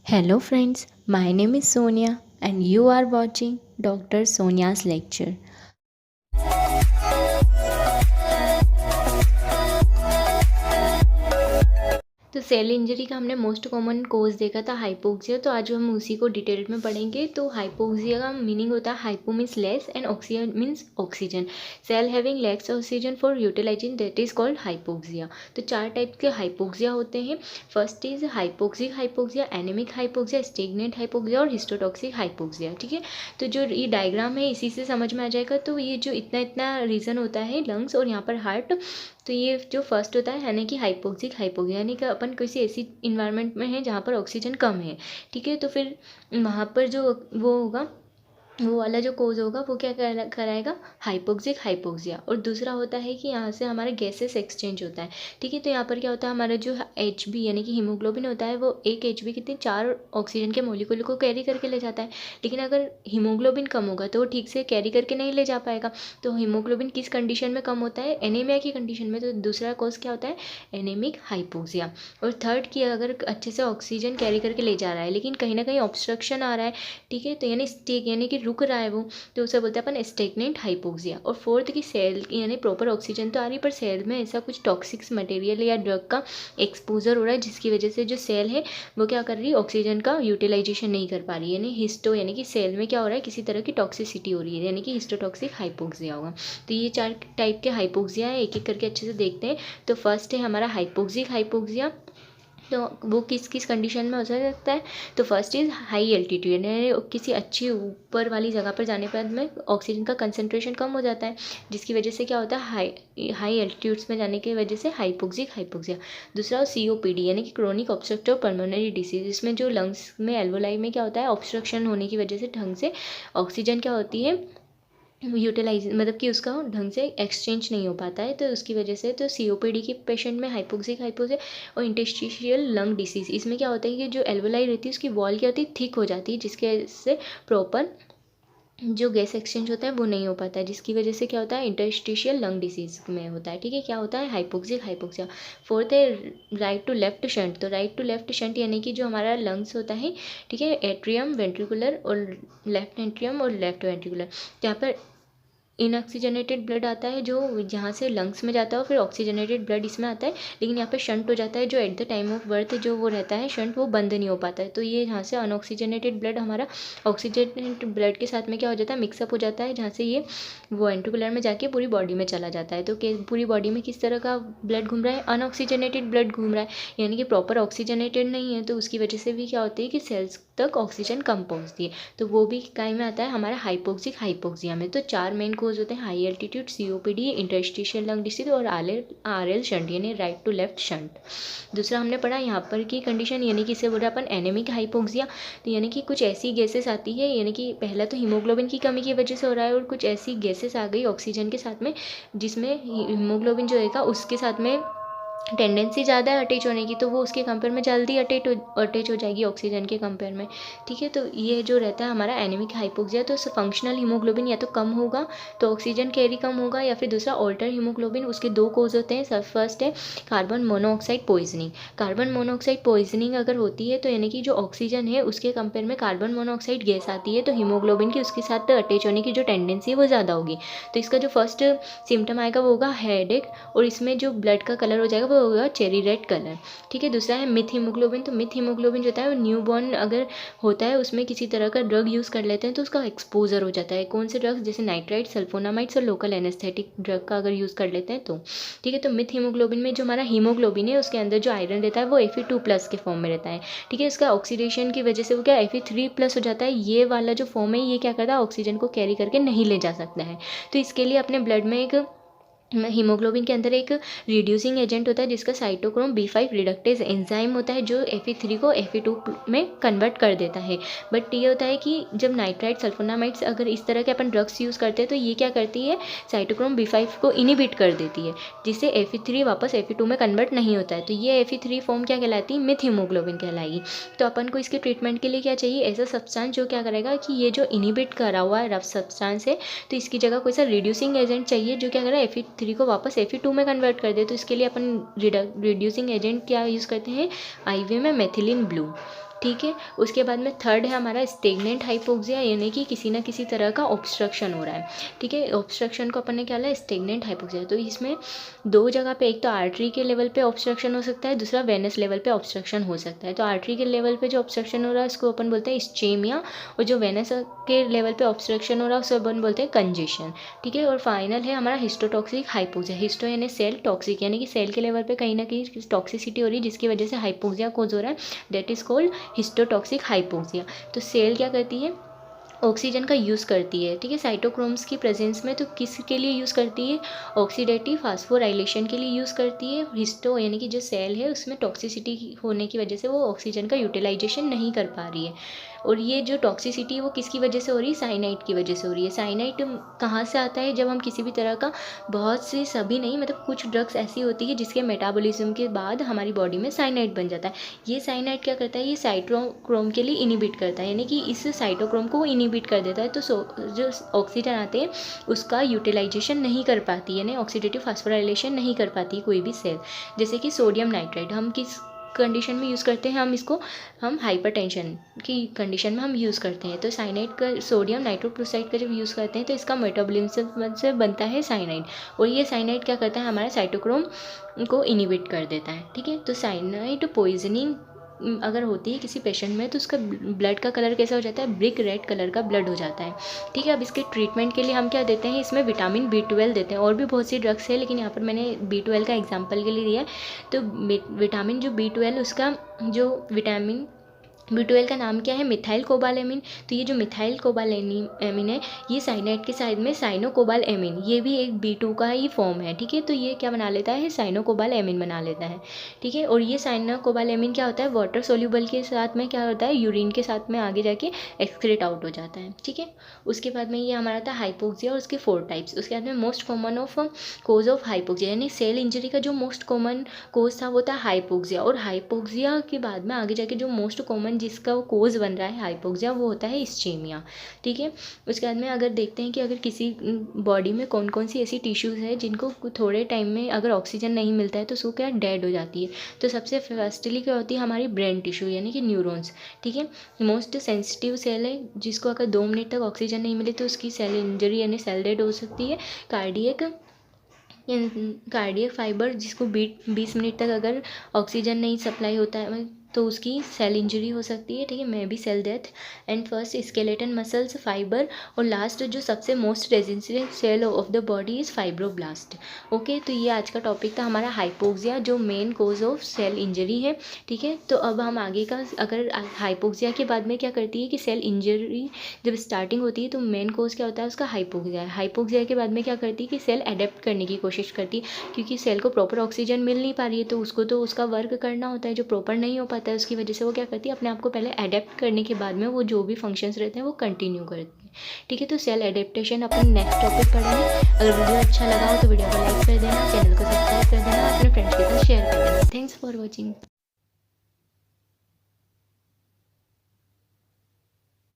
Hello friends, my name is Sonia and you are watching Dr. Sonia's lecture. तो cell injury का हमने most common cause देखा था hypoxia. तो आज हम उसी को डिटेल में पढ़ेंगे। तो हाइपोक्सिया का मीनिंग होता है hypo means less and oxia means oxygen. Cell having less oxygen for utilizing that is called hypoxia. तो चार टाइप के हाइपोक्सिया होते हैं। First is hypoxic hypoxia, anemic hypoxia, stagnant hypoxia और हिस्टोटॉक्सिक हाइपोक्सिया। ठीक है, तो जो ये डायग्राम है इसी से समझ में आ जाएगा। तो ये जो इतना इतना रीजन होता है लंग्स और यहाँ पर हार्ट। तो ये जो फर्स्ट होता है यानी कि हाइपोक्सिक हाइपोक्सिया, यानी कि अपन किसी ऐसी इन्वायरमेंट में है जहाँ पर ऑक्सीजन कम है। ठीक है, तो फिर वहाँ पर जो वो होगा, वो वाला जो कोज होगा वो क्या कराएगा, हाइपोक्सिक हाइपोक्सिया। और दूसरा होता है कि यहाँ से हमारा गैसेस एक्सचेंज होता है। ठीक है, तो यहाँ पर क्या होता है, हमारा जो एच बी यानी कि हीमोग्लोबिन होता है वो एक एच बी कितने 4 ऑक्सीजन के मोलिक्यूल को कैरी करके ले जाता है। लेकिन अगर हीमोग्लोबिन कम होगा तो वो ठीक से कैरी करके नहीं ले जा पाएगा। तो हीमोग्लोबिन किस कंडीशन में कम होता है, एनीमिया की कंडीशन में। तो दूसरा कोज क्या होता है, एनीमिक हाइपोक्सिया। और थर्ड की अगर अच्छे से ऑक्सीजन कैरी करके ले जा रहा है लेकिन कहीं ना कहीं ऑब्स्ट्रक्शन आ रहा है, ठीक है, तो यानी स्टेक यानी कि रुक रहा है वो, तो उसे बोलते हैं अपन स्टेगनेंट हाइपोक्सिया। और फोर्थ की सेल यानी प्रॉपर ऑक्सीजन तो आ रही पर सेल में ऐसा कुछ टॉक्सिक मटेरियल या ड्रग का एक्सपोजर हो रहा है जिसकी वजह से जो सेल है वो क्या कर रही है, ऑक्सीजन का यूटिलाइजेशन नहीं कर पा रही है। यानी हिस्टो यानी कि सेल में क्या हो रहा है, किसी तरह की टॉक्सिसिटी हो रही है, यानी कि हिस्टोटॉक्सिक हाइपोक्सिया होगा। तो ये चार टाइप के हाइपोक्सिया है, एक एक करके अच्छे से देखते हैं। तो फर्स्ट है हमारा हाइपोक्सिक हाइपोक्सिया। तो वो किस किस कंडीशन में हो सकता है, तो फर्स्ट इज़ हाई एल्टीट्यूड, यानी किसी अच्छी ऊपर वाली जगह पर जाने पर में ऑक्सीजन का कंसंट्रेशन कम हो जाता है जिसकी वजह से क्या होता है, हाई एल्टीट्यूड्स में जाने की वजह से हाइपोक्सिक हाइपोक्सिया। दूसरा COPD यानी कि क्रोनिक ऑब्स्ट्रक्टिव पल्मोनरी डिसीज, इसमें जो लंग्स में एल्वोलाई में क्या होता है, ऑब्स्ट्रक्शन होने की वजह से ढंग से ऑक्सीजन क्या होती है, यूटिलाइज मतलब कि उसका ढंग से एक्सचेंज नहीं हो पाता है, तो उसकी वजह से तो COPD के पेशेंट में हाइपोक्सिक हाइपोक्सिया। और इंटरस्टिशियल लंग डिसीज, इसमें क्या होता है कि जो एल्वोलाई रहती है उसकी वॉल क्या होती है, थिक हो जाती है जिसके वजह से प्रॉपर जो गैस एक्सचेंज होता है वो नहीं हो पाता है, जिसकी वजह से क्या होता है, इंटरस्टिशियल लंग डिसीज में होता है। ठीक है, क्या होता है, हाइपोक्सिक हाइपोक्सिया। फोर्थ है राइट टू लेफ्ट शंट। तो राइट टू लेफ्ट शंट यानी कि जो हमारा लंग्स होता है, ठीक है, एट्रियम वेंट्रिकुलर और लेफ्ट एट्रियम और लेफ्ट वेंट्रिकुलर, यहाँ पर इनऑक्सीजनेटेड ब्लड आता है जो जहाँ से लंग्स में जाता है और फिर ऑक्सीजनेटेड ब्लड इसमें आता है। लेकिन यहाँ पे शंट हो जाता है, जो at the time of birth जो वो रहता है शंट, वो बंद नहीं हो पाता है। तो ये यहाँ से अनऑक्सीजनेटेड ब्लड हमारा ऑक्सीजनेटेड ब्लड के साथ में क्या हो जाता है, मिक्सअप हो जाता है, जहाँ से ये वो वेंट्रिकुलर में जाके पूरी बॉडी में चला जाता है। तो पूरी बॉडी में किस तरह का ब्लड घूम रहा है, अनऑक्सीजनेटेड ब्लड घूम रहा है, यानी कि प्रॉपर ऑक्सीजनेटेड नहीं है। तो उसकी वजह से भी क्या होती है कि सेल्स तक ऑक्सीजन कम पहुँचती है। तो वो भी काय में आता है, हमारा हाइपोक्सिक हाइपोक्सिया में। तो चार मेन कोज होते हैं, high altitude, COPD, interstitial lung disease और RL शंट यानी राइट टू लेफ्ट शंट। दूसरा हमने पढ़ा यहाँ पर की कंडीशन, यानी कि इसे बोल रहे अपन एनेमिक हाइपोक्सिया। तो यानी कि कुछ ऐसी गैसेस आती है, यानी कि पहला तो हीमोग्लोबिन की कमी की वजह से हो रहा है और कुछ ऐसी गैसेस आ गई ऑक्सीजन के साथ में जिसमें हीमोग्लोबिन जो है उसके साथ में टेंडेंसी ज़्यादा है अटैच होने की, तो वो उसके कंपेयर में जल्दी अटैच हो जाएगी ऑक्सीजन के कंपेयर में। ठीक है, तो ये जो रहता है हमारा एनीमिक हाइपोक्सिया, तो फंक्शनल हीमोग्लोबिन या तो कम होगा तो ऑक्सीजन कैरी कम होगा, या फिर दूसरा ऑल्टर हीमोग्लोबिन। उसके दो कोज होते हैं, फर्स्ट है carbon monoxide poisoning. Carbon monoxide poisoning अगर होती है तो यानी कि जो ऑक्सीजन है उसके कंपेयर में कार्बन मोनोऑक्साइड गैस आती है, तो हीमोग्लोबिन की उसके साथ अटैच होने की जो टेंडेंसी है वो ज़्यादा होगी। तो इसका जो फर्स्ट सिम्टम आएगा वो होगा हेडेक, और इसमें जो ब्लड का कलर हो जाएगा वो होगा चेरी रेड कलर। ठीक है, दूसरा है मिथ हीमोग्लोबिन। तो मिथ हीमोग्लोबिन जो होता है वो न्यू बॉर्न अगर होता है उसमें किसी तरह का ड्रग यूज़ कर लेते हैं तो उसका एक्सपोजर हो जाता है। कौन से ड्रग्स, जैसे नाइट्राइट, सल्फोनामाइड्स और लोकल एनेस्थेटिक ड्रग का अगर यूज़ कर लेते हैं तो। ठीक है, तो मिथ हीमोग्लोबिन में जो हमारा हीमोग्लोबिन है उसके अंदर जो आयरन रहता है वो Fe2+ के फॉर्म में रहता है। ठीक है, इसका ऑक्सीडेशन की वजह से वो क्या Fe3+ हो जाता है। ये वाला जो फॉर्म है ये क्या करता है, ऑक्सीजन को कैरी करके नहीं ले जा सकता है। तो इसके लिए अपने ब्लड में एक हीमोग्लोबिन के अंदर एक रिड्यूसिंग एजेंट होता है जिसका साइटोक्रोम B5 रिडक्टेज एंजाइम होता है जो Fe3 को Fe2 में कन्वर्ट कर देता है। बट ये होता है कि जब नाइट्राइट, सल्फोनामाइड्स अगर इस तरह के अपन ड्रग्स यूज़ करते हैं तो ये क्या करती है, साइटोक्रोम B5 को इनिबिट कर देती है, जिससे Fe3 वापस Fe2 में कन्वर्ट नहीं होता है। तो ये Fe3 फॉर्म क्या कहलाती है, मिथ हीमोग्लोबिन कहलाएगी। तो अपन को इसके ट्रीटमेंट के लिए क्या चाहिए, ऐसा सब्सटेंस जो क्या करेगा कि ये जो इनिबिट करा हुआ है रफ सब्सटेंस है, तो इसकी जगह कोई सा रिड्यूसिंग एजेंट चाहिए जो क्या करेगा Fe3 को वापस Fe2 में कन्वर्ट कर दे। तो इसके लिए अपन रिड्यूसिंग एजेंट क्या यूज़ करते हैं, IV में मेथिलीन ब्लू। ठीक है। उसके बाद में थर्ड है हमारा स्टेगनेंट हाइपोक्सिया, यानी कि किसी ना किसी तरह का ऑब्स्ट्रक्शन हो रहा है, ठीक है। ऑब्स्ट्रक्शन को अपन ने क्या लिया, स्टेगनेंट हाइपोक्सिया। तो इसमें दो जगह पे, एक तो आर्टरी के लेवल पे ऑब्स्ट्रक्शन हो सकता है, दूसरा वेनस लेवल पे ऑब्स्ट्रक्शन हो सकता है। तो आर्टरी के लेवल पे जो ऑब्स्ट्रक्शन हो रहा है उसको अपन बोलते हैं इस्चेमिया, और जो वेनस के लेवल पे ऑब्स्ट्रक्शन हो रहा है उसको अपन बोलते हैं कंजेशन, ठीक है। और फाइनल है हमारा हिस्टोटॉक्सिक हाइपोक्सिया। हिस्टो यानी सेल, टॉक्सिक यानी कि सेल के लेवल पे कहीं ना कहीं टॉक्सिसिटी हो रही है जिसकी वजह से हाइपोक्सिया कोज हो रहा है, दैट इज कॉल्ड हिस्टोटॉक्सिक हाइपोक्सिया। तो सेल क्या करती है, ऑक्सीजन का यूज़ करती है, ठीक है, साइटोक्रोम्स की प्रेजेंस में। तो किसके लिए यूज़ करती है, ऑक्सीडेटिव फास्फोराइलेशन के लिए यूज़ करती है। हिस्टो यानी कि जो सेल है उसमें टॉक्सिसिटी होने की वजह से वो ऑक्सीजन का यूटिलाइजेशन नहीं कर पा रही है। और ये जो टॉक्सिसिटी है वो किसकी वजह से हो रही है, साइनाइड की वजह से हो रही है। साइनाइड कहाँ से आता है, जब हम किसी भी तरह का, बहुत सी, सभी नहीं, मतलब कुछ ड्रग्स ऐसी होती है जिसके मेटाबॉलिज्म के बाद हमारी बॉडी में साइनाइड बन जाता है। ये साइनाइड क्या करता है, ये साइटोक्रोम के लिए इनिबिट करता है, यानी कि इस साइटोक्रोम को इनिबिट कर देता है। तो जो ऑक्सीजन आते हैं उसका यूटिलाइजेशन नहीं कर पाती, यानी ऑक्सीडेटिव फास्फोराइलेशन नहीं कर पाती कोई भी सेल। जैसे कि सोडियम नाइट्राइड हम किस कंडीशन में यूज़ करते हैं, हम हाइपरटेंशन की कंडीशन में हम यूज़ करते हैं। तो साइनाइड का, सोडियम नाइट्रोक्लोराइड का जब यूज़ करते हैं तो इसका मेटाबॉलिज्म से बनता है साइनाइड, और ये साइनाइड क्या करता है, हमारा साइटोक्रोम को इनिबिट कर देता है, ठीक है। तो साइनाइड पॉइजनिंग अगर होती है किसी पेशेंट में तो उसका ब्लड का कलर कैसा हो जाता है, ब्रिक रेड कलर का ब्लड हो जाता है, ठीक है। अब इसके ट्रीटमेंट के लिए हम क्या देते हैं, इसमें विटामिन B12 देते हैं। और भी बहुत सी ड्रग्स है लेकिन यहाँ पर मैंने B12 का एग्जांपल के लिए दिया है। तो विटामिन जो B12, उसका जो विटामिन B12 का नाम क्या है, मिथाइल कोबालेमिन। तो ये जो मिथाइल कोबालेमिन है ये साइनाइड के साइड में साइनोकोबालेमिन, ये भी एक B2 का ही फॉर्म है, ठीक है। तो ये क्या बना लेता है, साइनोकोबालेमिन बना लेता है, ठीक है। और ये साइनोकोबालेमिन क्या होता है, वाटर सोल्यूबल के साथ में क्या होता है, यूरिन के साथ में आगे जाके एक्सक्रीट आउट हो जाता है, ठीक है। उसके बाद में ये हमारा था हाइपोक्सिया और उसके 4 टाइप्स। उसके बाद में most common of cause of hypoxia, यानी सेल इंजरी का जो मोस्ट कॉमन कोज था वो था हाइपोक्सिया। और हाइपोक्सिया के बाद में आगे जाके जो मोस्ट कॉमन जिसका वो कोज बन रहा है हाइपोक्सिया, वो होता है इस्चेमिया, ठीक है। उसके बाद में अगर देखते हैं कि अगर किसी बॉडी में कौन कौन सी ऐसी टिश्यूज़ है जिनको थोड़े टाइम में अगर ऑक्सीजन नहीं मिलता है तो उसको क्या डेड हो जाती है। तो सबसे फर्स्टली क्या होती है, हमारी ब्रेन टिश्यू यानी कि न्यूरॉन्स, ठीक है। मोस्ट सेंसिटिव सेल है जिसको अगर 2 मिनट तक ऑक्सीजन नहीं मिले तो उसकी सेल इंजरी यानी सेल डेड हो सकती है। कार्डियक फाइबर जिसको 20 मिनट तक अगर ऑक्सीजन नहीं सप्लाई होता है तो उसकी सेल इंजरी हो सकती है, ठीक है, maybe cell death. And first skeleton muscles fibre, और लास्ट जो सबसे most resistant cell of the body is fibroblast. Okay, तो ये आज का टॉपिक था हमारा हाइपोक्सिया, जो main cause of cell injury है, ठीक है। तो अब हम आगे का, अगर हाइपोक्सिया के बाद में क्या करती है कि सेल इंजरी जब स्टार्टिंग होती है तो मेन कोज क्या होता है उसका, हाइपोक्सिया। हाइपोक्सिया के बाद में क्या करती है कि सेल अडेप्ट करने की कोशिश करती है, क्योंकि सेल को प्रॉपर ऑक्सीजन मिल नहीं पा रही है तो उसको तो उसका वर्क करना होता है जो प्रॉपर नहीं हो पाता है। उसकी वजह से वो क्या करती है, अपने आप को पहले अडेप्ट करने के बाद में वो जो भी फंक्शंस रहते हैं वो कंटिन्यू करती है, ठीक है। तो सेल एडेप्टेशन अपन नेक्स्ट टॉपिक पढ़ेंगे। अगर वीडियो अच्छा लगा हो तो वीडियो को लाइक कर देना, चैनल को सब्सक्राइब कर देना, अपने फ्रेंड्स के साथ शेयर कर देना। Thanks for watching.